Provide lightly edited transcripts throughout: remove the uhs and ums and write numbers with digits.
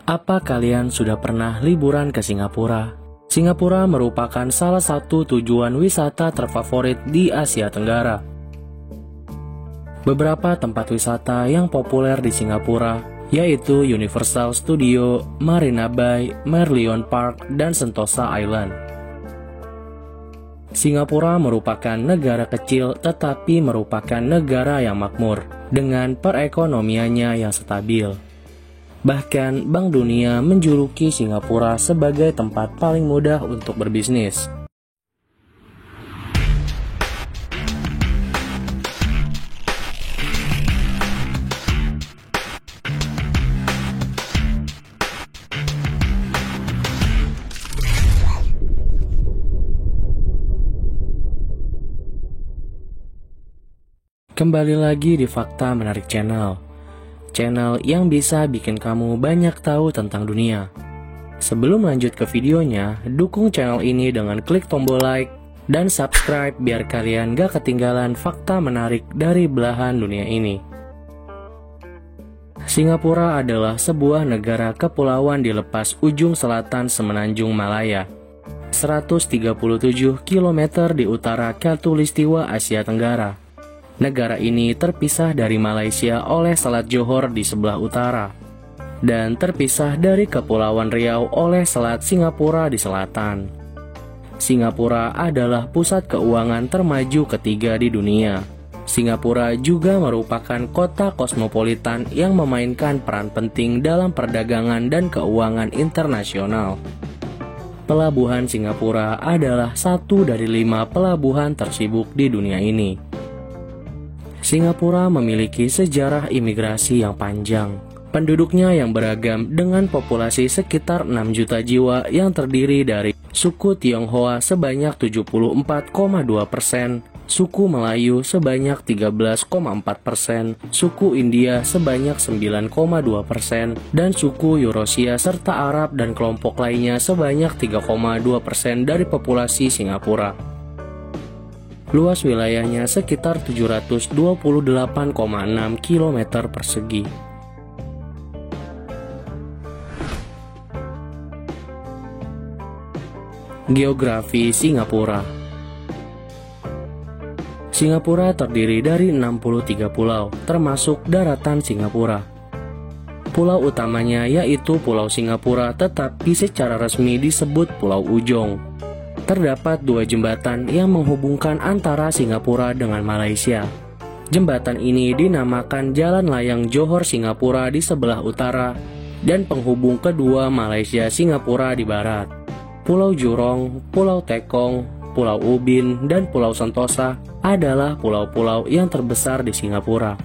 Apa kalian sudah pernah liburan ke Singapura? Singapura merupakan salah satu tujuan wisata terfavorit di Asia Tenggara. Beberapa tempat wisata yang populer di Singapura yaitu Universal Studio, Marina Bay, Merlion Park, dan Sentosa Island. Singapura merupakan negara kecil tetapi merupakan negara yang makmur dengan perekonomiannya yang stabil. Bahkan Bank Dunia menjuluki Singapura sebagai tempat paling mudah untuk berbisnis. Kembali lagi di Fakta Menarik Channel yang bisa bikin kamu banyak tahu tentang dunia. Sebelum lanjut ke videonya, dukung channel ini dengan klik tombol like dan subscribe biar kalian gak ketinggalan fakta menarik dari belahan dunia ini. Singapura adalah sebuah negara kepulauan di lepas ujung selatan Semenanjung Malaya, 137 km di utara Khatulistiwa Asia Tenggara. Negara ini terpisah dari Malaysia oleh Selat Johor di sebelah utara, dan terpisah dari Kepulauan Riau oleh Selat Singapura di selatan. Singapura adalah pusat keuangan termaju ketiga di dunia. Singapura juga merupakan kota kosmopolitan yang memainkan peran penting dalam perdagangan dan keuangan internasional. Pelabuhan Singapura adalah satu dari 5 pelabuhan tersibuk di dunia ini. Singapura memiliki sejarah imigrasi yang panjang. Penduduknya yang beragam dengan populasi sekitar 6 juta jiwa yang terdiri dari suku Tionghoa sebanyak 74,2%, suku Melayu sebanyak 13,4%, suku India sebanyak 9,2%, dan suku Eurasia serta Arab dan kelompok lainnya sebanyak 3,2% dari populasi Singapura. Luas wilayahnya sekitar 728,6 km persegi. Geografi Singapura. Singapura terdiri dari 63 pulau, termasuk daratan Singapura. Pulau utamanya yaitu Pulau Singapura, tetapi secara resmi disebut Pulau Ujong. Terdapat 2 jembatan yang menghubungkan antara Singapura dengan Malaysia. Jembatan ini dinamakan Jalan Layang Johor Singapura di sebelah utara dan penghubung kedua Malaysia Singapura di barat. Pulau Jurong, Pulau Tekong, Pulau Ubin, dan Pulau Sentosa adalah pulau-pulau yang terbesar di Singapura.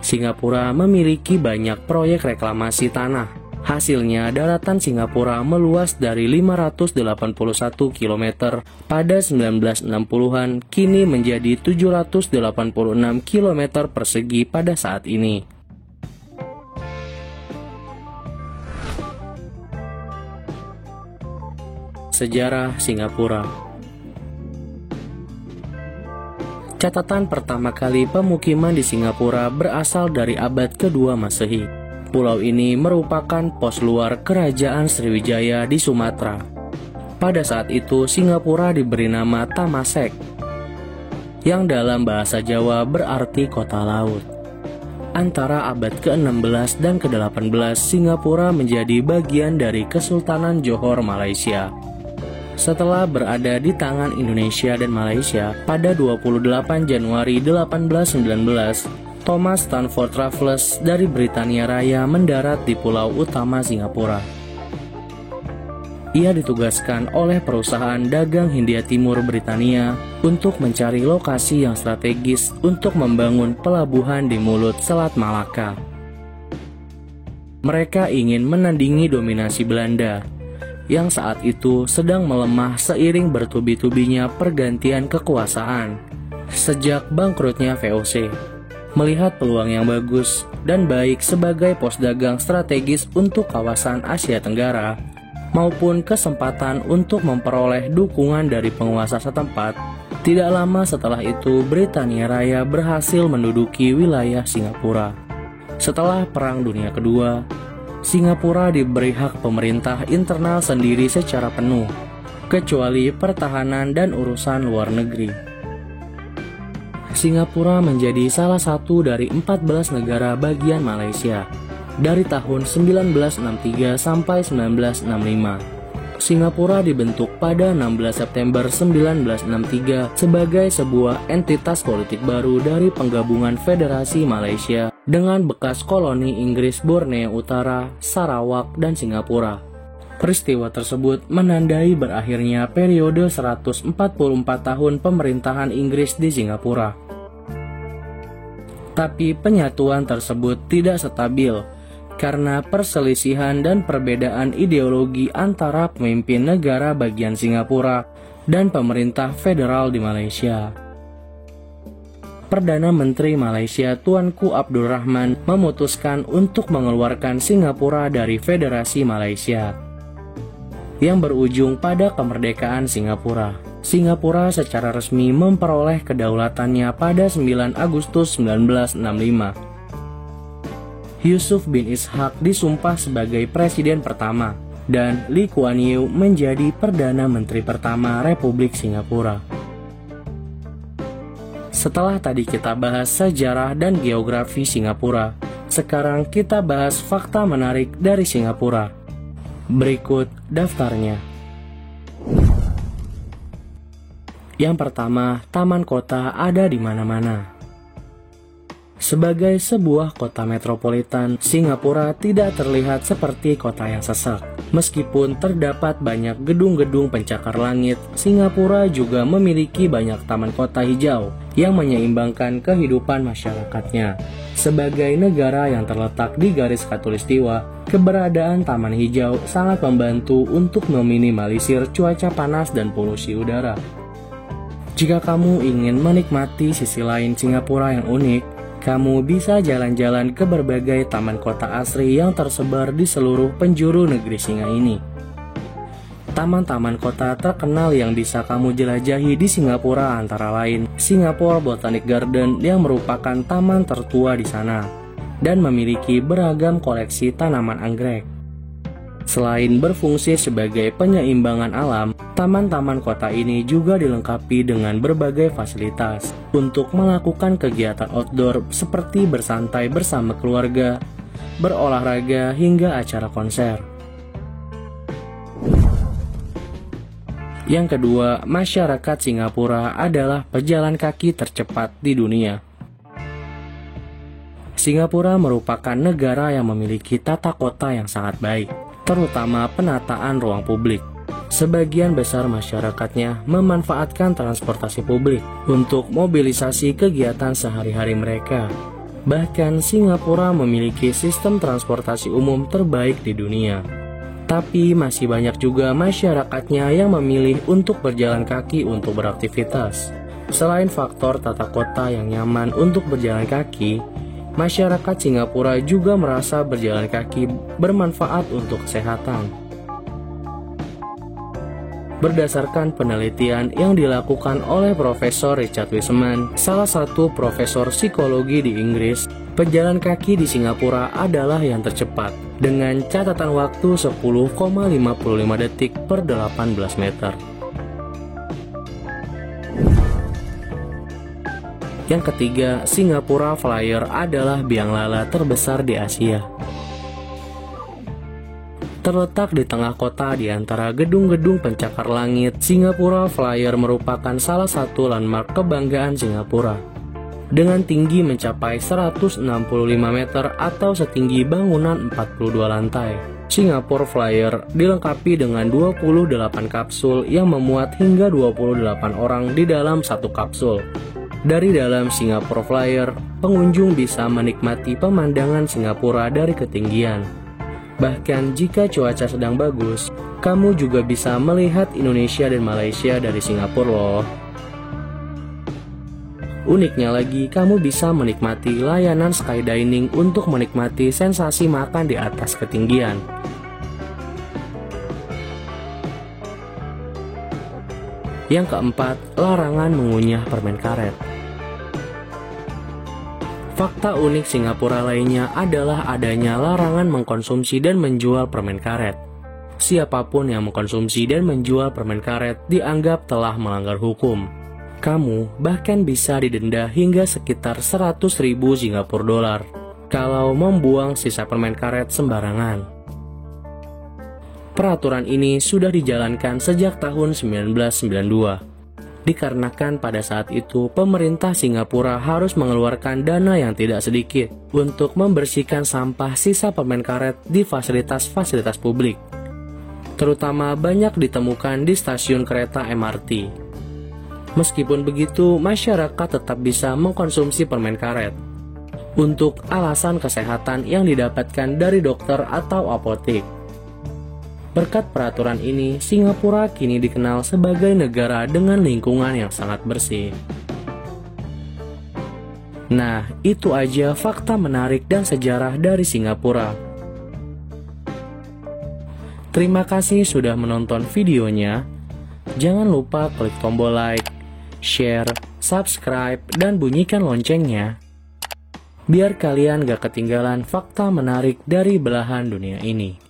Singapura memiliki banyak proyek reklamasi tanah. Hasilnya, daratan Singapura meluas dari 581 km pada 1960-an kini menjadi 786 km persegi pada saat ini. Sejarah Singapura. Catatan pertama kali pemukiman di Singapura berasal dari abad kedua Masehi. Pulau ini merupakan pos luar Kerajaan Sriwijaya di Sumatera. Pada saat itu, Singapura diberi nama Tamasek, yang dalam bahasa Jawa berarti kota laut. Antara abad ke-16 dan ke-18, Singapura menjadi bagian dari Kesultanan Johor Malaysia. Setelah berada di tangan Indonesia dan Malaysia, pada 28 Januari 1819, Thomas Stanford Raffles dari Britania Raya mendarat di pulau utama Singapura. Ia ditugaskan oleh perusahaan dagang Hindia Timur Britania untuk mencari lokasi yang strategis untuk membangun pelabuhan di mulut Selat Malaka. Mereka ingin menandingi dominasi Belanda, yang saat itu sedang melemah seiring bertubi-tubinya pergantian kekuasaan sejak bangkrutnya VOC. Melihat peluang yang bagus dan baik sebagai pos dagang strategis untuk kawasan Asia Tenggara, maupun kesempatan untuk memperoleh dukungan dari penguasa setempat, tidak lama setelah itu Britania Raya berhasil menduduki wilayah Singapura. Setelah Perang Dunia Kedua, Singapura diberi hak pemerintah internal sendiri secara penuh, kecuali pertahanan dan urusan luar negeri. Singapura menjadi salah satu dari 14 negara bagian Malaysia dari tahun 1963 sampai 1965. Singapura dibentuk pada 16 September 1963 sebagai sebuah entitas politik baru dari penggabungan Federasi Malaysia dengan bekas koloni Inggris Borneo Utara, Sarawak, dan Singapura. Peristiwa tersebut menandai berakhirnya periode 144 tahun pemerintahan Inggris di Singapura. Tapi penyatuan tersebut tidak stabil karena perselisihan dan perbedaan ideologi antara pemimpin negara bagian Singapura dan pemerintah federal di Malaysia. Perdana Menteri Malaysia Tuanku Abdul Rahman memutuskan untuk mengeluarkan Singapura dari Federasi Malaysia, yang berujung pada kemerdekaan Singapura. Singapura secara resmi memperoleh kedaulatannya pada 9 Agustus 1965. Yusuf bin Ishak disumpah sebagai presiden pertama, dan Lee Kuan Yew menjadi Perdana Menteri pertama Republik Singapura. Setelah tadi kita bahas sejarah dan geografi Singapura, sekarang kita bahas fakta menarik dari Singapura. Berikut daftarnya. Yang pertama, taman kota ada di mana-mana. Sebagai sebuah kota metropolitan, Singapura tidak terlihat seperti kota yang sesak. Meskipun terdapat banyak gedung-gedung pencakar langit, Singapura juga memiliki banyak taman kota hijau yang menyeimbangkan kehidupan masyarakatnya. Sebagai negara yang terletak di garis khatulistiwa, keberadaan taman hijau sangat membantu untuk meminimalisir cuaca panas dan polusi udara. Jika kamu ingin menikmati sisi lain Singapura yang unik, kamu bisa jalan-jalan ke berbagai taman kota asri yang tersebar di seluruh penjuru negeri singa ini. Taman-taman kota terkenal yang bisa kamu jelajahi di Singapura antara lain Singapore Botanic Garden yang merupakan taman tertua di sana dan memiliki beragam koleksi tanaman anggrek. Selain berfungsi sebagai penyeimbangan alam, taman-taman kota ini juga dilengkapi dengan berbagai fasilitas untuk melakukan kegiatan outdoor seperti bersantai bersama keluarga, berolahraga, hingga acara konser. Yang kedua, masyarakat Singapura adalah pejalan kaki tercepat di dunia. Singapura merupakan negara yang memiliki tata kota yang sangat baik, terutama penataan ruang publik. Sebagian besar masyarakatnya memanfaatkan transportasi publik untuk mobilisasi kegiatan sehari-hari mereka. Bahkan Singapura memiliki sistem transportasi umum terbaik di dunia. Tapi masih banyak juga masyarakatnya yang memilih untuk berjalan kaki untuk beraktivitas. Selain faktor tata kota yang nyaman untuk berjalan kaki, masyarakat Singapura juga merasa berjalan kaki bermanfaat untuk kesehatan. Berdasarkan penelitian yang dilakukan oleh Profesor Richard Wiseman, salah satu profesor psikologi di Inggris, pejalan kaki di Singapura adalah yang tercepat, dengan catatan waktu 10,55 detik per 18 meter. Yang ketiga, Singapura Flyer adalah biang lala terbesar di Asia. Terletak di tengah kota di antara gedung-gedung pencakar langit, Singapura Flyer merupakan salah satu landmark kebanggaan Singapura. Dengan tinggi mencapai 165 meter atau setinggi bangunan 42 lantai, Singapura Flyer dilengkapi dengan 28 kapsul yang memuat hingga 28 orang di dalam satu kapsul. Dari dalam Singapura Flyer, pengunjung bisa menikmati pemandangan Singapura dari ketinggian. Bahkan jika cuaca sedang bagus, kamu juga bisa melihat Indonesia dan Malaysia dari Singapura loh. Uniknya lagi, kamu bisa menikmati layanan skydining untuk menikmati sensasi makan di atas ketinggian. Yang keempat, larangan mengunyah permen karet. Fakta unik Singapura lainnya adalah adanya larangan mengkonsumsi dan menjual permen karet. Siapapun yang mengkonsumsi dan menjual permen karet dianggap telah melanggar hukum. Kamu bahkan bisa didenda hingga sekitar 100.000 Singapura dolar kalau membuang sisa permen karet sembarangan. Peraturan ini sudah dijalankan sejak tahun 1992. Dikarenakan pada saat itu pemerintah Singapura harus mengeluarkan dana yang tidak sedikit untuk membersihkan sampah sisa permen karet di fasilitas-fasilitas publik. Terutama banyak ditemukan di stasiun kereta MRT. Meskipun begitu, masyarakat tetap bisa mengkonsumsi permen karet untuk alasan kesehatan yang didapatkan dari dokter atau apotek. Berkat peraturan ini, Singapura kini dikenal sebagai negara dengan lingkungan yang sangat bersih. Nah, itu aja fakta menarik dan sejarah dari Singapura. Terima kasih sudah menonton videonya. Jangan lupa klik tombol like, share, subscribe, dan bunyikan loncengnya, biar kalian gak ketinggalan fakta menarik dari belahan dunia ini.